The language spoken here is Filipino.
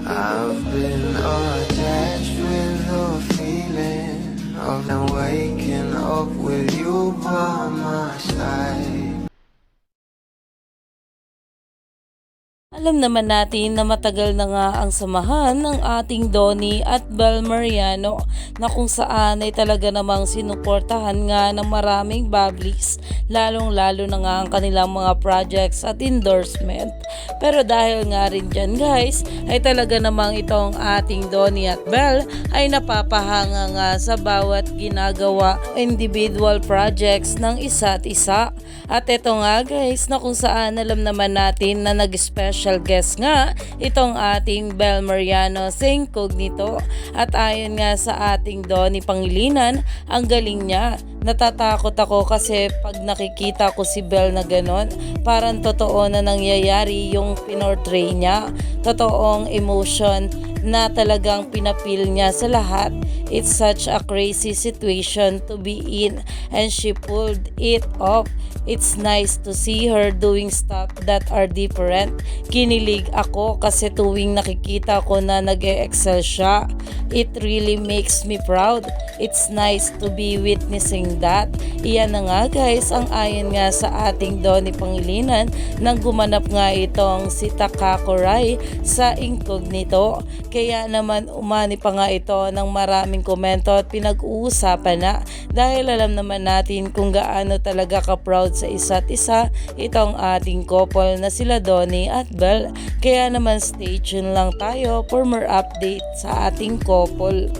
I've been attached with the feeling of now waking up with you by my side. Alam naman natin na matagal na nga ang samahan ng ating Donnie at Bel Mariano na kung saan ay talaga namang sinuportahan nga ng maraming publics, lalong lalo na nga ang kanilang mga projects at endorsement. Pero dahil nga rin dyan guys ay talaga namang itong ating Donnie at Bel ay napapahanga nga sa bawat ginagawa individual projects ng isa't isa. At ito nga guys na kung saan alam naman natin na nag-special guest nga itong ating Bel Mariano sa Incognito. At ayon nga sa ating Donnie Pangilinan, ang galing niya. Natatakot ako kasi pag nakikita ko si Bel na ganon, parang totoo na nangyayari yung pinortray niya. Totoong emotion na talagang pinapil niya sa lahat. It's such a crazy situation to be in and she pulled it off. It's nice to see her doing stuff that are different. Kinilig ako kasi tuwing nakikita ko na nag-e-excel siya. It really makes me proud. It's nice to be witnessing that. Iyan na nga guys ang ayon nga sa ating Donnie Pangilinan nang gumanap nga itong si Takako Rai sa Incognito. Kaya naman umani pa nga ito ng maraming komento at pinag-uusapan na dahil alam naman natin kung gaano talaga ka-proud sa isa't isa itong ating couple na sila Donnie at Bel. Kaya naman stay tuned lang tayo for more update sa ating couple.